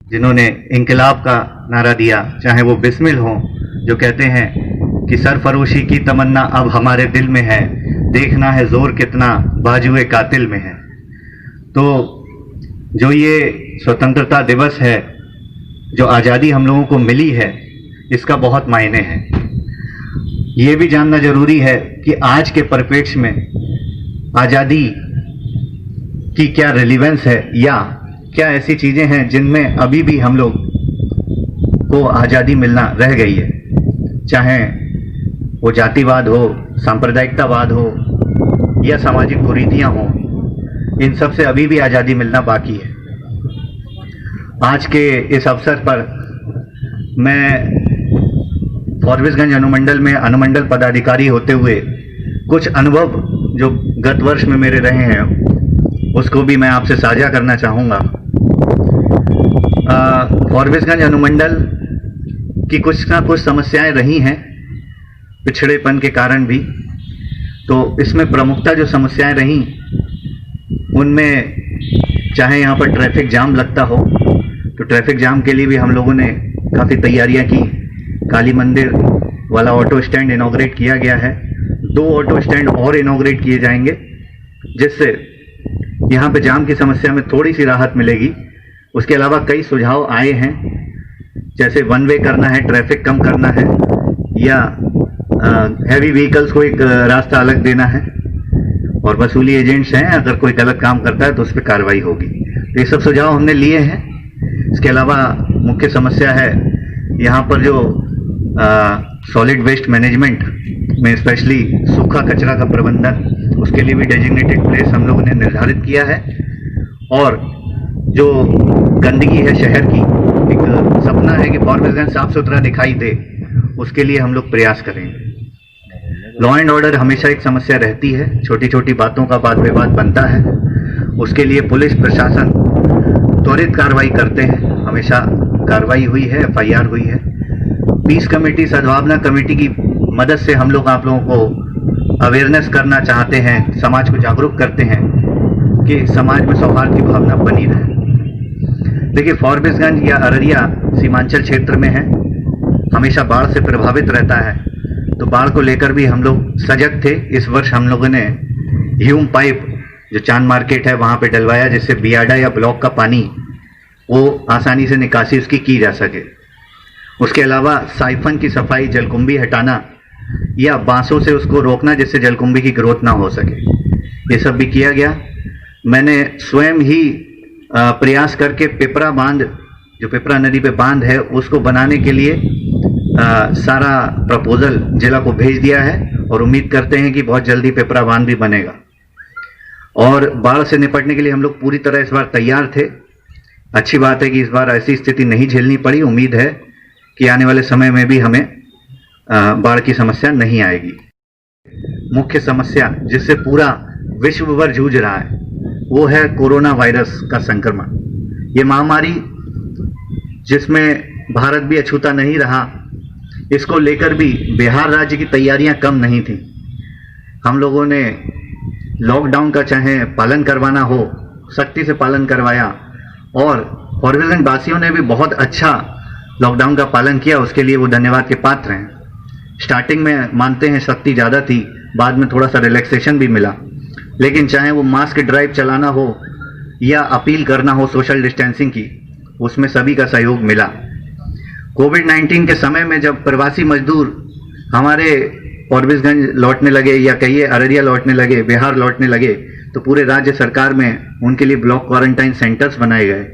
जिन्होंने इंकलाब का नारा दिया, चाहे वो बिस्मिल हो, जो कहते हैं कि सरफरोशी की तमन्ना अब हमारे दिल में है, देखना है जोर कितना बाजुए कातिल में है। तो जो ये स्वतंत्रता दिवस है, जो आज़ादी हम लोगों को मिली है, इसका बहुत मायने है। ये भी जानना जरूरी है कि आज के परिप्रेक्ष्य में आज़ादी की क्या रिलीवेंस है, या क्या ऐसी चीज़ें हैं जिनमें अभी भी हम लोग को आज़ादी मिलना रह गई है, चाहे वो जातिवाद हो, सांप्रदायिकतावाद हो या सामाजिक कुरीतियां हो, इन सब से अभी भी आज़ादी मिलना बाकी है। आज के इस अवसर पर मैं फॉरबिसगंज अनुमंडल में अनुमंडल पदाधिकारी होते हुए कुछ अनुभव जो गत वर्ष में मेरे रहे हैं उसको भी मैं आपसे साझा करना चाहूँगा। फॉरबिसगंज अनुमंडल की कुछ ना कुछ समस्याएं रही हैं, पिछड़ेपन के कारण भी। तो इसमें प्रमुखता जो समस्याएं रहीं उनमें चाहे यहाँ पर ट्रैफिक जाम लगता हो, तो ट्रैफिक जाम के लिए भी हम लोगों ने काफ़ी तैयारियां की। काली मंदिर वाला ऑटो स्टैंड इनॉग्रेट किया गया है, 2 ऑटो स्टैंड और इनॉग्रेट किए जाएंगे, जिससे यहाँ पे जाम की समस्या में थोड़ी सी राहत मिलेगी। उसके अलावा कई सुझाव आए हैं, जैसे 1 वे करना है, ट्रैफिक कम करना है, या हैवी व्हीकल्स को एक रास्ता अलग देना है, और वसूली एजेंट्स हैं, अगर कोई गलत काम करता है तो उस पर कार्रवाई होगी। तो ये सब सुझाव हमने लिए हैं। इसके अलावा मुख्य समस्या है यहाँ पर जो सॉलिड वेस्ट मैनेजमेंट में स्पेशली सूखा कचरा का प्रबंधन, उसके लिए भी डेजिग्नेटेड प्लेस हम लोगों ने निर्धारित किया है। और जो गंदगी है शहर की, एक सपना है कि फॉरबिसगंज साफ सुथरा दिखाई दे, उसके लिए हम लोग प्रयास करेंगे। लॉ एंड ऑर्डर हमेशा एक समस्या रहती है, छोटी छोटी बातों का वाद विवाद बनता है, उसके लिए पुलिस प्रशासन त्वरित कार्रवाई करते हैं। हमेशा कार्रवाई हुई है, FIR हुई है। पीस कमेटी, सद्भावना कमेटी की मदद से हम लोग आप लोगों को अवेयरनेस करना चाहते हैं, समाज को जागरूक करते हैं कि समाज में सौहार्द की भावना बनी रहे। देखिए, फॉरबिसगंज या अररिया सीमांचल क्षेत्र में है, हमेशा बाढ़ से प्रभावित रहता है, तो बाढ़ को लेकर भी हम लोग सजग थे। इस वर्ष हम लोगों ने ह्यूम पाइप जो चांद मार्केट है वहाँ पे डलवाया, जिससे बियाडा या ब्लॉक का पानी वो आसानी से निकासी उसकी की जा सके। उसके अलावा साइफन की सफाई, जलकुंभी हटाना या बांसों से उसको रोकना जिससे जलकुंभी की ग्रोथ ना हो सके, ये सब भी किया गया। मैंने स्वयं ही प्रयास करके पिपरा बांध, जो पिपरा नदी पे बांध है, उसको बनाने के लिए सारा प्रपोजल जिला को भेज दिया है, और उम्मीद करते हैं कि बहुत जल्दी पिपरा बांध भी बनेगा। और बाढ़ से निपटने के लिए हम लोग पूरी तरह इस बार तैयार थे। अच्छी बात है कि इस बार ऐसी स्थिति नहीं झेलनी पड़ी। उम्मीद है कि आने वाले समय में भी हमें बाढ़ की समस्या नहीं आएगी। मुख्य समस्या जिससे पूरा विश्व भर जूझ रहा है वो है कोरोना वायरस का संक्रमण। ये महामारी जिसमें भारत भी अछूता नहीं रहा, इसको लेकर भी बिहार राज्य की तैयारियां कम नहीं थी। हम लोगों ने लॉकडाउन का चाहे पालन करवाना हो, सख्ती से पालन करवाया, और फॉरबिसगंज वासियों ने भी बहुत अच्छा लॉकडाउन का पालन किया, उसके लिए वो धन्यवाद के पात्र हैं। स्टार्टिंग में मानते हैं सख्ती ज़्यादा थी, बाद में थोड़ा सा रिलैक्सेशन भी मिला, लेकिन चाहे वो मास्क ड्राइव चलाना हो या अपील करना हो सोशल डिस्टेंसिंग की, उसमें सभी का सहयोग मिला। कोविड-19 के समय में जब प्रवासी मजदूर हमारे फॉरबिसगंज लौटने लगे, या कहिए अररिया लौटने लगे, बिहार लौटने लगे, तो पूरे राज्य सरकार में उनके लिए ब्लॉक क्वारंटाइन सेंटर्स बनाए गए।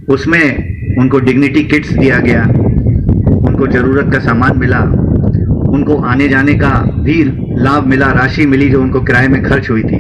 उसमें उनको डिग्निटी किट्स दिया गया, उनको ज़रूरत का सामान मिला, उनको आने जाने का भी लाभ मिला, राशि मिली जो उनको किराए में खर्च हुई थी।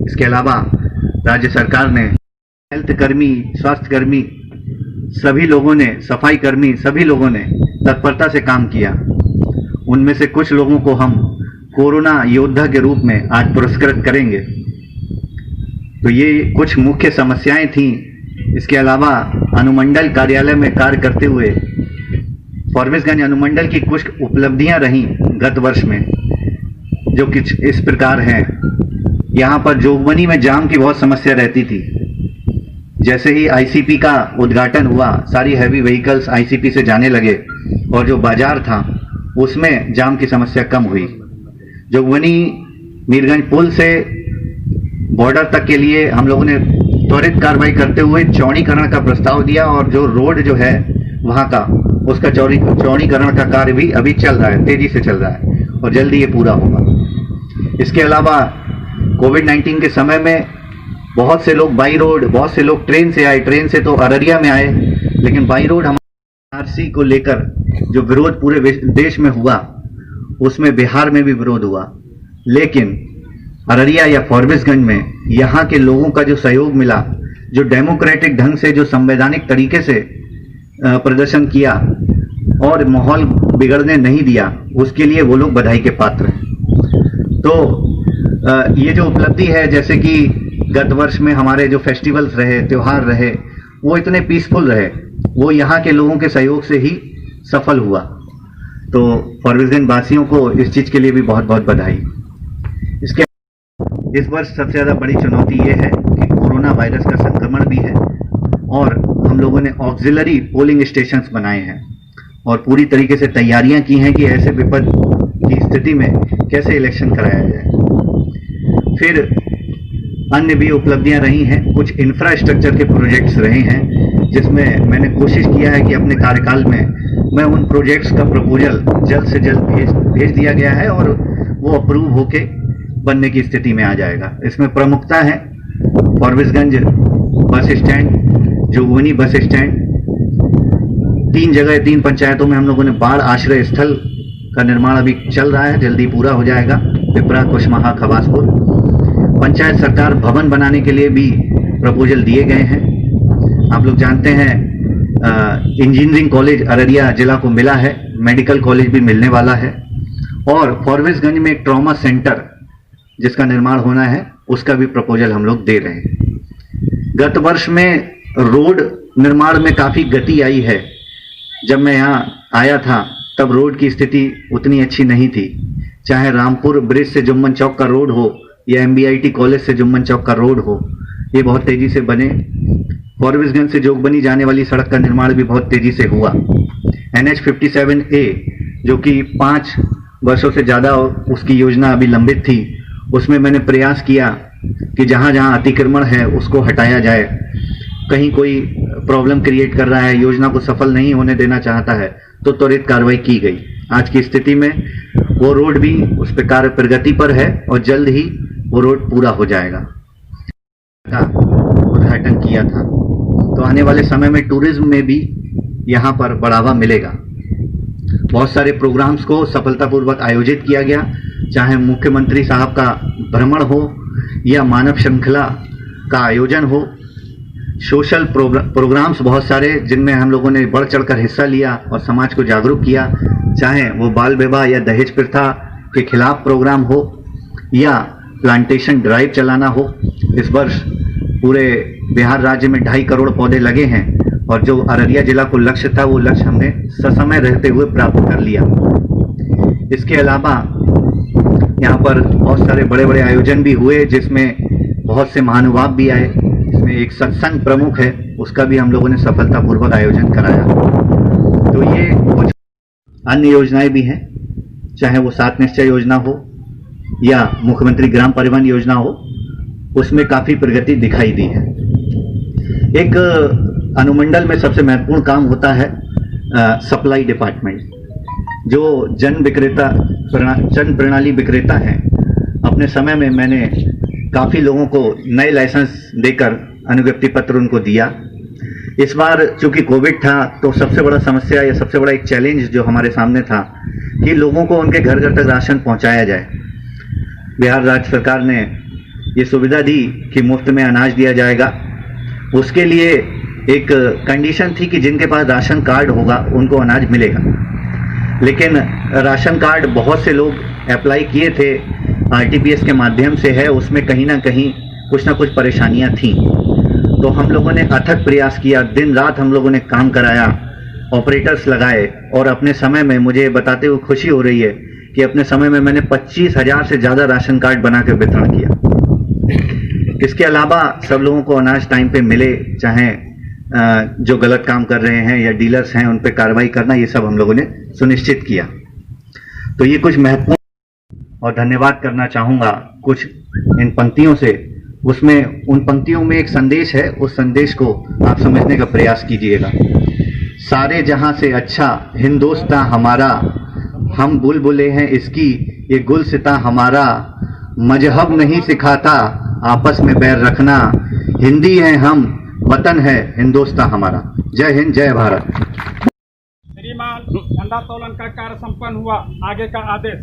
इसके अलावा राज्य सरकार ने हेल्थ कर्मी, स्वास्थ्य कर्मी, सभी लोगों ने, सफाई कर्मी, सभी लोगों ने तत्परता से काम किया। उनमें से कुछ लोगों को हम कोरोना योद्धा के रूप में आज पुरस्कृत करेंगे। तो ये कुछ मुख्य समस्याएं थीं। इसके अलावा अनुमंडल कार्यालय में कार्य करते हुए फॉरबिसगंज अनुमंडल की कुछ उपलब्धियां रहीं गत वर्ष में, जो कुछ इस प्रकार हैं। यहाँ पर जोगबनी में जाम की बहुत समस्या रहती थी। जैसे ही आईसीपी का उद्घाटन हुआ, सारी हैवी व्हीकल्स आईसीपी से जाने लगे और जो बाजार था उसमें जाम की समस्या कम हुई। जोगबनी मीरगंज पुल से बॉर्डर तक के लिए हम लोगों ने त्वरित कार्रवाई करते हुए चौड़ीकरण का प्रस्ताव दिया और जो रोड जो है वहां का, उसका चौड़ीकरण का कार्य भी अभी चल रहा है, तेजी से चल रहा है और जल्दी ये पूरा होगा। इसके अलावा कोविड-19 के समय में बहुत से लोग बाई रोड, बहुत से लोग ट्रेन से आए, ट्रेन से तो अररिया में आए, लेकिन बाई रोड हमारे आरसी को लेकर जो विरोध पूरे देश में हुआ उसमें बिहार में भी विरोध हुआ, लेकिन अररिया या फॉरबिसगंज में यहाँ के लोगों का जो सहयोग मिला, जो डेमोक्रेटिक ढंग से, जो संवैधानिक तरीके से प्रदर्शन किया और माहौल बिगड़ने नहीं दिया, उसके लिए वो लोग बधाई के पात्र हैं। तो ये जो उपलब्धि है, जैसे कि गत वर्ष में हमारे जो फेस्टिवल्स रहे, त्योहार रहे, वो इतने पीसफुल रहे, वो यहाँ के लोगों के सहयोग से ही सफल हुआ। तो फॉरबिसगंज वासियों को इस चीज के लिए भी बहुत बहुत बधाई। इसके इस वर्ष सबसे ज्यादा बड़ी चुनौती ये है कि कोरोना वायरस का संक्रमण भी है और हम लोगों ने ऑक्सिलरी पोलिंग स्टेशंस बनाए हैं और पूरी तरीके से तैयारियां की हैं कि ऐसे विपद की स्थिति में कैसे इलेक्शन कराया जाए। फिर अन्य भी उपलब्धियां रही हैं, कुछ इंफ्रास्ट्रक्चर के प्रोजेक्ट्स रहे हैं जिसमें मैंने कोशिश किया है कि अपने कार्यकाल में मैं उन प्रोजेक्ट्स का प्रपोजल जल्द से जल्द भेज दिया गया है और वो अप्रूव होके बनने की स्थिति में आ जाएगा। इसमें प्रमुखता है Forbesganj bus stand, Jogbani bus stand, 3 जगह 3 पंचायतों में हम लोगों ने बाढ़ आश्रय स्थल का निर्माण अभी चल रहा है, जल्दी पूरा हो जाएगा। पिपरा, कुशमाहा, खबासपुर पंचायत सरकार भवन बनाने के लिए भी प्रपोजल दिए गए हैं। आप लोग जानते हैं इंजीनियरिंग कॉलेज अररिया जिला को मिला है, मेडिकल कॉलेज भी मिलने वाला है और फॉरबिसगंज में एक ट्रॉमा सेंटर जिसका निर्माण होना है, उसका भी प्रपोजल हम लोग दे रहे हैं। गत वर्ष में रोड निर्माण में काफी गति आई है। जब मैं यहाँ आया था तब रोड की स्थिति उतनी अच्छी नहीं थी, चाहे रामपुर ब्रिज से जुम्मन चौक का रोड हो या MBIT कॉलेज से जुम्मन चौक का रोड हो, ये बहुत तेजी से बने। फॉरबिसगंज से जोगबनी जाने वाली सड़क का निर्माण भी बहुत तेजी से हुआ। NH 57A जो कि 5 वर्षों से ज्यादा उसकी योजना अभी लंबित थी, उसमें मैंने प्रयास किया कि जहां जहां अतिक्रमण है उसको हटाया जाए। कहीं कोई प्रॉब्लम क्रिएट कर रहा है, योजना को सफल नहीं होने देना चाहता है, तो त्वरित कार्रवाई की गई। आज की स्थिति में वो रोड भी उस पर कार्य प्रगति पर है और जल्द ही वो रोड पूरा हो जाएगा। का उद्घाटन किया था, तो आने वाले समय में टूरिज्म में भी यहाँ पर बढ़ावा मिलेगा। बहुत सारे प्रोग्राम्स को सफलतापूर्वक आयोजित किया गया, चाहे मुख्यमंत्री साहब का भ्रमण हो या मानव श्रृंखला का आयोजन हो, सोशल प्रोग्राम्स बहुत सारे जिनमें हम लोगों ने बढ़ चढ़कर हिस्सा लिया और समाज को जागरूक किया, चाहे वो बाल विवाह या दहेज प्रथा के खिलाफ प्रोग्राम हो या प्लांटेशन ड्राइव चलाना हो। इस वर्ष पूरे बिहार राज्य में 2.5 करोड़ पौधे लगे हैं और जो अररिया जिला को लक्ष्य था, वो लक्ष्य हमने ससमय रहते हुए प्राप्त कर लिया। इसके अलावा यहाँ पर बहुत सारे बड़े बड़े आयोजन भी हुए जिसमें बहुत से महानुभाव भी आए। इसमें एक सत्संग प्रमुख है, उसका भी हम लोगों ने सफलतापूर्वक आयोजन कराया। तो ये कुछ अन्य योजनाएं भी हैं, चाहे वो 7 निश्चय योजना हो या मुख्यमंत्री ग्राम परिवहन योजना हो, उसमें काफी प्रगति दिखाई दी है। एक अनुमंडल में सबसे महत्वपूर्ण काम होता है सप्लाई डिपार्टमेंट। जो जन प्रणाली विक्रेता हैं, अपने समय में मैंने काफी लोगों को नए लाइसेंस देकर अनुज्ञप्ति पत्र उनको दिया। इस बार चूंकि कोविड था, तो सबसे बड़ा समस्या या सबसे बड़ा एक चैलेंज जो हमारे सामने था कि लोगों को उनके घर घर तक राशन पहुंचाया जाए। बिहार राज्य सरकार ने ये सुविधा दी कि मुफ्त में अनाज दिया जाएगा। उसके लिए एक कंडीशन थी कि जिनके पास राशन कार्ड होगा उनको अनाज मिलेगा, लेकिन राशन कार्ड बहुत से लोग अप्लाई किए थे, RTPS के माध्यम से है, उसमें कहीं ना कुछ परेशानियां थीं। तो हम लोगों ने अथक प्रयास किया, दिन रात हम लोगों ने काम कराया, ऑपरेटर्स लगाए और अपने समय में, मुझे बताते हुए खुशी हो रही है कि अपने समय में मैंने 25,000 से ज्यादा राशन कार्ड बना के वितरण किया। इसके अलावा सब लोगों को अनाज टाइम पे मिले, चाहे जो गलत काम कर रहे हैं या डीलर्स हैं उन पे कार्रवाई करना, ये सब हम लोगों ने सुनिश्चित किया। तो ये कुछ महत्वपूर्ण, और धन्यवाद करना चाहूँगा कुछ इन पंक्तियों से। उसमें उन पंक्तियों में एक संदेश है, उस संदेश को आप समझने का प्रयास कीजिएगा। सारे जहां से अच्छा हिंदोस्तां हमारा, हम बुलबुले हैं इसकी ये गुलसिता हमारा, मजहब नहीं सिखाता आपस में बैर रखना, हिंदी हैं हम वतन है हिंदोस्तां हमारा। जय हिंद, जय भारत। श्रीमान झंडा तोलन का कार्य संपन्न हुआ। आगे का आदेश।